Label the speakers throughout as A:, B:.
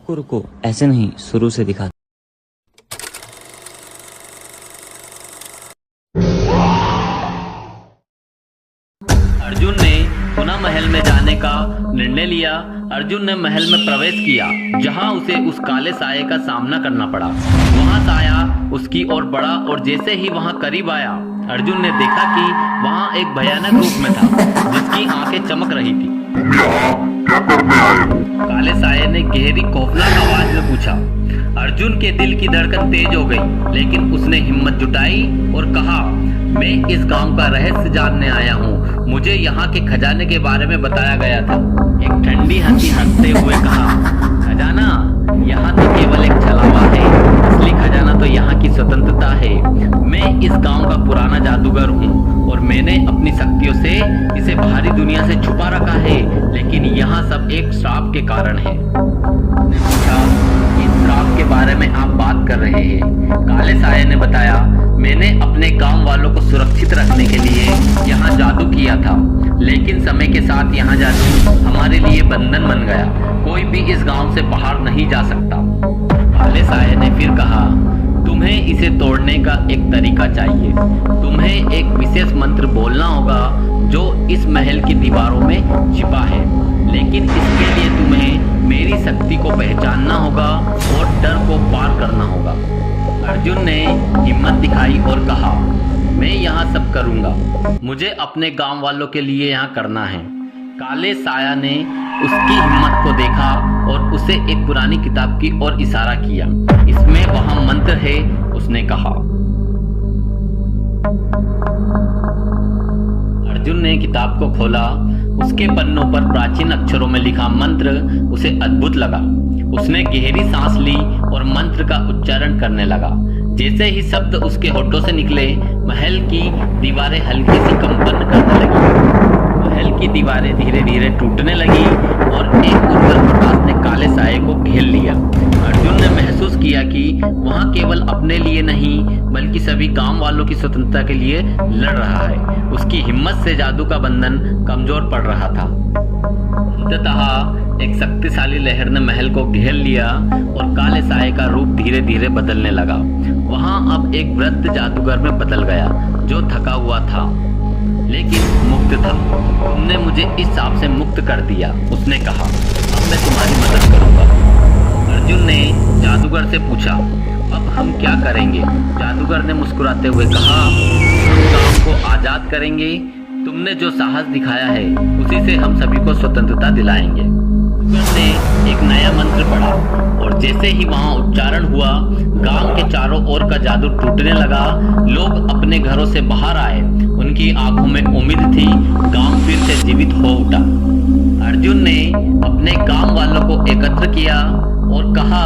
A: रुको रुको, ऐसे नहीं, शुरू से दिखा।
B: अर्जुन ने पुनः महल में जाने का निर्णय लिया। अर्जुन ने महल में प्रवेश किया, जहां उसे उस काले साये का सामना करना पड़ा। वहां साया उसकी ओर बढ़ा और जैसे ही वहां करीब आया, अर्जुन ने देखा कि वहां एक भयानक रूप में था, जिसकी आंखें चमक रही थी। काले साये ने गहरी खौफनाक आवाज में पूछा। अर्जुन के दिल की धड़कन तेज हो गई, लेकिन उसने हिम्मत जुटाई और कहा, मैं इस गांव का रहस्य जानने आया हूँ। मुझे यहाँ के खजाने के बारे में बताया गया था। एक ठंडी हंसी हंसते हुए कहा, खजाना? यहाँ तो केवल एक छलावा है, असली खजाना तो यहाँ की स्वतंत्रता है। मैं इस गांव का पुराना जादूगर हूँ और मैंने अपनी शक्तियों से इसे बाहरी दुनिया से छुपा रखा है, लेकिन यहाँ सब एक श्राप के कारण है। इस श्राप के बारे में आप बात कर रहे हैं? काले साये ने बताया, मैंने अपने गांव वालों को सुरक्षित रखने के लिए यहाँ जादू किया था, लेकिन समय के साथ यहाँ जादू हमारे लिए बंधन बन गया। कोई भी इस गांव से बाहर नहीं जा सकता। काले साये ने फिर कहा, तुम्हें इसे तोड़ने का एक तरीका चाहिए। तुम्हें एक विशेष मंत्र बोलना होगा जो इस महल की दीवारों में छिपा है, लेकिन इसके लिए तुम्हें मेरी शक्ति को पहचानना होगा और डर को पार करना होगा। अर्जुन ने हिम्मत दिखाई और कहा, मैं यहाँ सब करूँगा, मुझे अपने गांव वालों के लिए यहाँ करना है। काले साया ने उसकी हिम्मत को देखा और उसे एक पुरानी किताब की ओर इशारा किया। इसमें वहाँ मंत्र है, उसने कहा। अर्जुन ने किताब को खोला। उसके पन्नों पर प्राचीन अक्षरों में लिखा मंत्र उसे अद्भुत लगा। उसने गहरी सांस ली और मंत्र का उच्चारण करने लगा। जैसे ही शब्द उसके होठों से निकले, महल की दीवारें हल्की सी कंपन करने लगी। महल की दीवारें धीरे धीरे टूटने लगी और एक उज्जवल प्रकाश ने काले साये को घेर लिया। अर्जुन ने महसूस किया कि वहाँ केवल अपने लिए नहीं, बल्कि सभी गांव वालों की स्वतंत्रता के लिए लड़ रहा है। उसकी हिम्मत से जादू का बंधन कमजोर पड़ रहा था। अंततः एक शक्तिशाली लहर ने महल को घेर लिया और काले साये का रूप धीरे धीरे बदलने लगा। वहां अब एक वृद्ध जादूगर में बदल गया, जो थका हुआ था लेकिन मुक्त था। तुमने मुझे इस सांप से मुक्त कर दिया, उसने कहा। अब मैं तुम्हारी मदद करूंगा। अर्जुन ने जादूगर से पूछा, अब हम क्या करेंगे? जादूगर ने मुस्कुराते हुए कहा, हम गांव को आजाद करेंगे। तुमने जो साहस दिखाया है, उसी से हम सभी को स्वतंत्रता दिलाएंगे। ने एक नया मंत्र पढ़ा और जैसे ही वहां उच्चारण हुआ, गांव के चारों ओर का जादू टूटने लगा। लोग अपने घरों से बाहर आए। उनकी आंखों में उम्मीद थी, गांव फिर से जीवित हो उठा। अर्जुन ने अपने गांव वालों को एकत्र किया और कहा,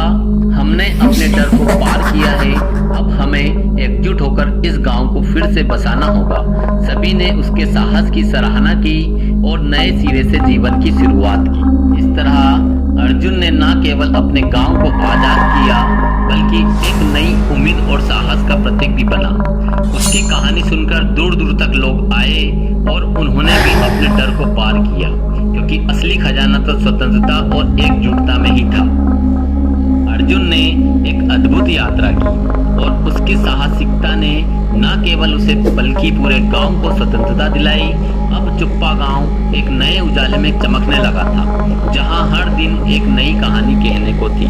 B: हमने अपने डर को पार किया है, अब हमें एकजुट होकर इस गांव को फिर से बसाना होगा। सभी ने उसके साहस की सराहना की और नए सिरे से जीवन की शुरुआत की। इस तरह अर्जुन ने न केवल अपने गांव को आजाद किया, बल्कि एक नई उम्मीद और साहस का प्रतीक भी बना। उसकी कहानी सुनकर दूर दूर तक लोग आए और उन्होंने भी अपने डर को पार किया, क्योंकि असली खजाना तो स्वतंत्रता और एकजुटता में ही था। अर्जुन ने एक अद्भुत यात्रा की और उसकी साहसिकता ने न केवल उसे बल्कि पूरे गांव को स्वतंत्रता दिलाई। अब चुप्पा गांव एक नए उजाले में चमकने लगा था, जहां हर दिन एक नई कहानी कहने को थी।